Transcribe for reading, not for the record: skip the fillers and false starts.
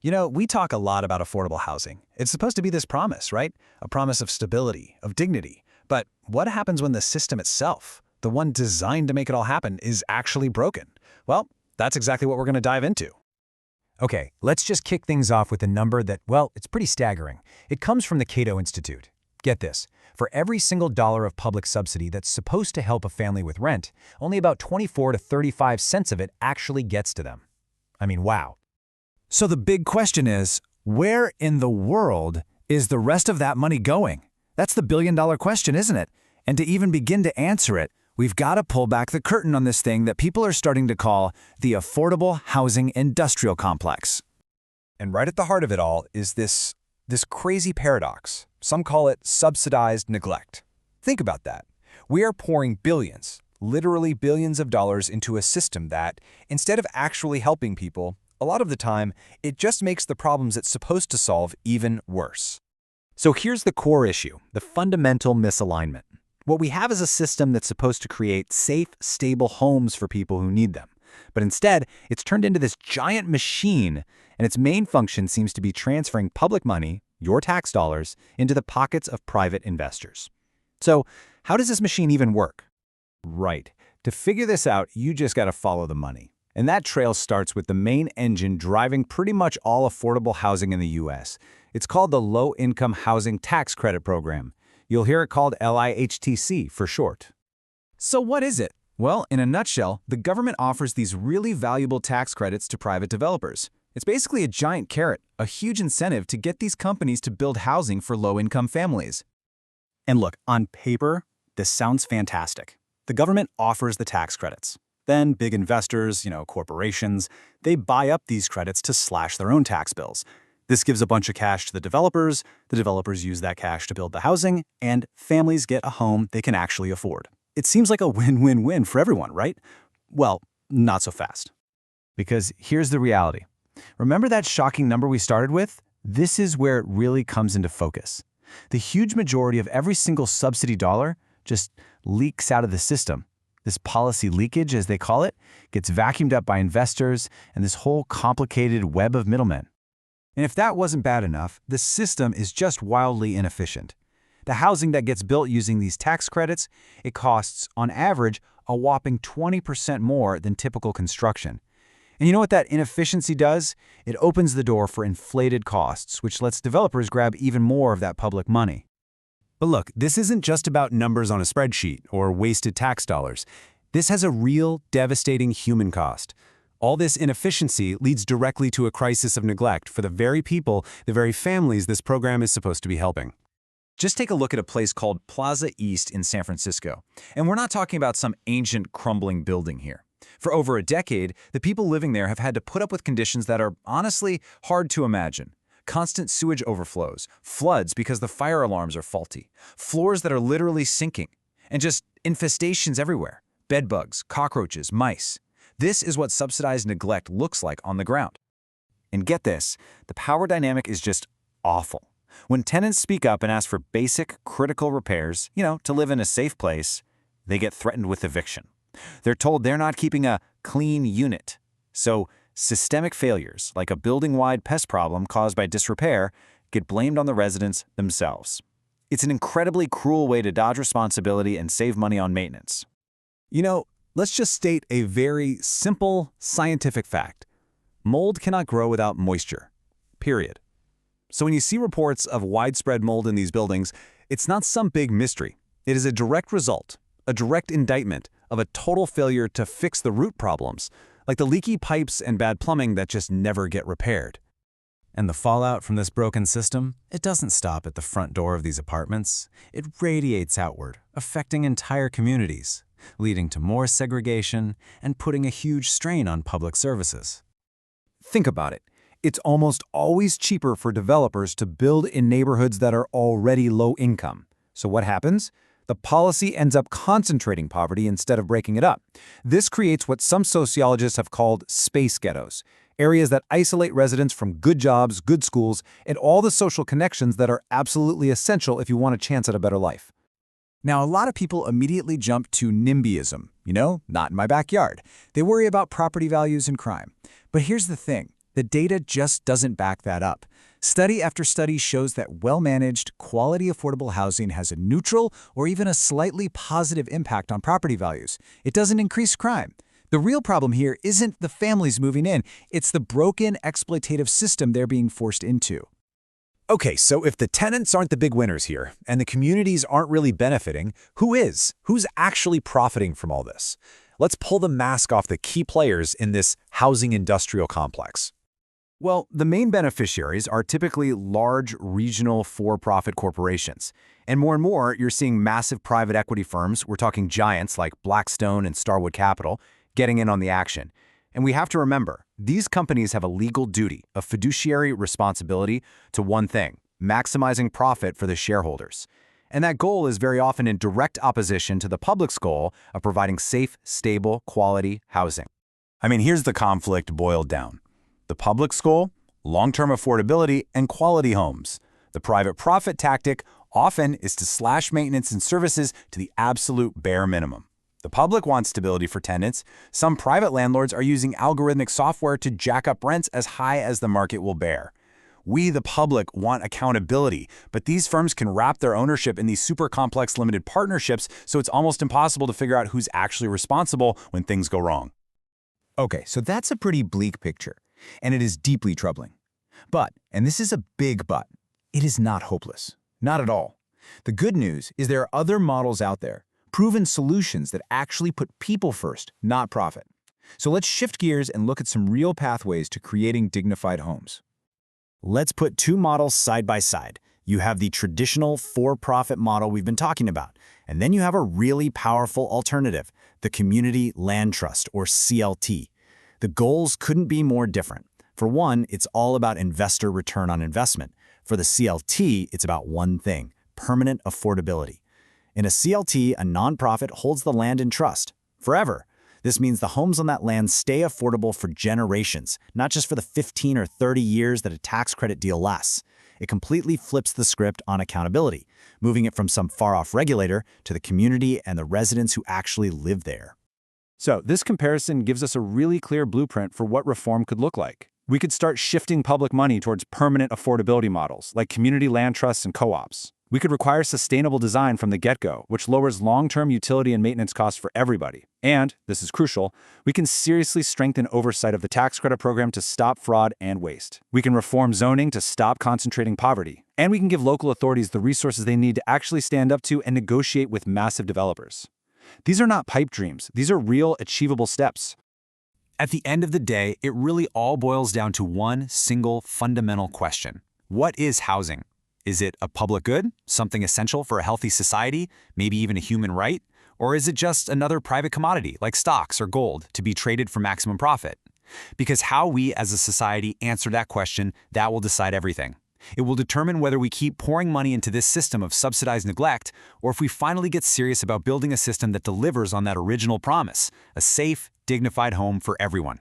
We talk a lot about affordable housing. It's supposed to be this promise, right? A promise of stability, of dignity. But what happens when the system itself, the one designed to make it all happen, is actually broken? Well, that's exactly what we're going to dive into. Okay, let's just kick things off with a number that, well, it's pretty staggering. It comes from the Cato Institute. Get this, for every single dollar of public subsidy that's supposed to help a family with rent, only about 24 to 35 cents of it actually gets to them. I mean, wow. So the big question is, where in the world is the rest of that money going? That's the billion-dollar question, isn't it? And to even begin to answer it, we've got to pull back the curtain on this thing that people are starting to call the affordable housing industrial complex. And right at the heart of it all is this crazy paradox. Some call it subsidized neglect. Think about that. We are pouring billions, literally billions of dollars into a system that, instead of actually helping people, a lot of the time, it just makes the problems it's supposed to solve even worse. So here's the core issue, the fundamental misalignment. What we have is a system that's supposed to create safe, stable homes for people who need them. But instead, it's turned into this giant machine, and its main function seems to be transferring public money, your tax dollars, into the pockets of private investors. So how does this machine even work? Right. To figure this out, you just got to follow the money. And that trail starts with the main engine driving pretty much all affordable housing in the U.S. It's called the Low-Income Housing Tax Credit Program. You'll hear it called LIHTC for short. So what is it? Well, in a nutshell, the government offers these really valuable tax credits to private developers. It's basically a giant carrot, a huge incentive to get these companies to build housing for low-income families. And look, on paper, this sounds fantastic. The government offers the tax credits. Then big investors, corporations, they buy up these credits to slash their own tax bills. This gives a bunch of cash to the developers use that cash to build the housing, and families get a home they can actually afford. It seems like a win-win-win for everyone, right? Well, not so fast. Because here's the reality. Remember that shocking number we started with? This is where it really comes into focus. The huge majority of every single subsidy dollar just leaks out of the system. This policy leakage, as they call it, gets vacuumed up by investors and this whole complicated web of middlemen. And if that wasn't bad enough, the system is just wildly inefficient. The housing that gets built using these tax credits, it costs, on average, a whopping 20% more than typical construction. And you know what that inefficiency does? It opens the door for inflated costs, which lets developers grab even more of that public money. But look, this isn't just about numbers on a spreadsheet or wasted tax dollars. This has a real, devastating human cost. All this inefficiency leads directly to a crisis of neglect for the very people, the very families this program is supposed to be helping. Just take a look at a place called Plaza East in San Francisco. And we're not talking about some ancient, crumbling building here. For over a decade, the people living there have had to put up with conditions that are honestly hard to imagine. Constant sewage overflows, floods because the fire alarms are faulty, floors that are literally sinking, and just infestations everywhere. Bedbugs, cockroaches, mice. This is what subsidized neglect looks like on the ground. And get this, the power dynamic is just awful. When tenants speak up and ask for basic, critical repairs, to live in a safe place, they get threatened with eviction. They're told they're not keeping a clean unit. So systemic failures, like a building-wide pest problem caused by disrepair, get blamed on the residents themselves. It's an incredibly cruel way to dodge responsibility and save money on maintenance. Let's just state a very simple scientific fact. Mold cannot grow without moisture, period. So when you see reports of widespread mold in these buildings, it's not some big mystery. It is a direct result, a direct indictment of a total failure to fix the root problems, like the leaky pipes and bad plumbing that just never get repaired. And the fallout from this broken system, it doesn't stop at the front door of these apartments. It radiates outward, affecting entire communities, leading to more segregation and putting a huge strain on public services. Think about it. It's almost always cheaper for developers to build in neighborhoods that are already low income. So what happens? The policy ends up concentrating poverty instead of breaking it up. This creates what some sociologists have called space ghettos, areas that isolate residents from good jobs, good schools, and all the social connections that are absolutely essential if you want a chance at a better life. Now, a lot of people immediately jump to NIMBYism, not in my backyard. They worry about property values and crime. But here's the thing. The data just doesn't back that up. Study after study shows that well-managed, quality affordable housing has a neutral or even a slightly positive impact on property values. It doesn't increase crime. The real problem here isn't the families moving in, it's the broken, exploitative system they're being forced into. Okay, so if the tenants aren't the big winners here, and the communities aren't really benefiting, who is? Who's actually profiting from all this? Let's pull the mask off the key players in this housing industrial complex. Well, the main beneficiaries are typically large, regional, for-profit corporations. And more, you're seeing massive private equity firms, we're talking giants like Blackstone and Starwood Capital, getting in on the action. And we have to remember, these companies have a legal duty, a fiduciary responsibility to one thing: maximizing profit for the shareholders. And that goal is very often in direct opposition to the public's goal of providing safe, stable, quality housing. I mean, here's the conflict boiled down. The public's goal: long-term affordability and quality homes. The private profit tactic often is to slash maintenance and services to the absolute bare minimum. The public wants stability for tenants. Some private landlords are using algorithmic software to jack up rents as high as the market will bear. We, the public, want accountability, but these firms can wrap their ownership in these super complex limited partnerships, so it's almost impossible to figure out who's actually responsible when things go wrong. Okay, so that's a pretty bleak picture, and it is deeply troubling. But, and this is a big but, it is not hopeless. Not at all. The good news is there are other models out there, proven solutions that actually put people first, not profit. So let's shift gears and look at some real pathways to creating dignified homes. Let's put two models side by side. You have the traditional for-profit model we've been talking about, and then you have a really powerful alternative, the Community Land Trust, or CLT. The goals couldn't be more different. For one, it's all about investor return on investment. For the CLT, it's about one thing: permanent affordability. In a CLT, a nonprofit holds the land in trust forever. This means the homes on that land stay affordable for generations, not just for the 15 or 30 years that a tax credit deal lasts. It completely flips the script on accountability, moving it from some far-off regulator to the community and the residents who actually live there. So this comparison gives us a really clear blueprint for what reform could look like. We could start shifting public money towards permanent affordability models, like community land trusts and co-ops. We could require sustainable design from the get-go, which lowers long-term utility and maintenance costs for everybody. And, this is crucial, we can seriously strengthen oversight of the tax credit program to stop fraud and waste. We can reform zoning to stop concentrating poverty. And we can give local authorities the resources they need to actually stand up to and negotiate with massive developers. These are not pipe dreams. These are real, achievable steps. At the end of the day, it really all boils down to one single fundamental question. What is housing? Is it a public good, something essential for a healthy society, maybe even a human right? Or is it just another private commodity, like stocks or gold, to be traded for maximum profit? Because how we as a society answer that question, that will decide everything. It will determine whether we keep pouring money into this system of subsidized neglect, or if we finally get serious about building a system that delivers on that original promise: a safe, dignified home for everyone.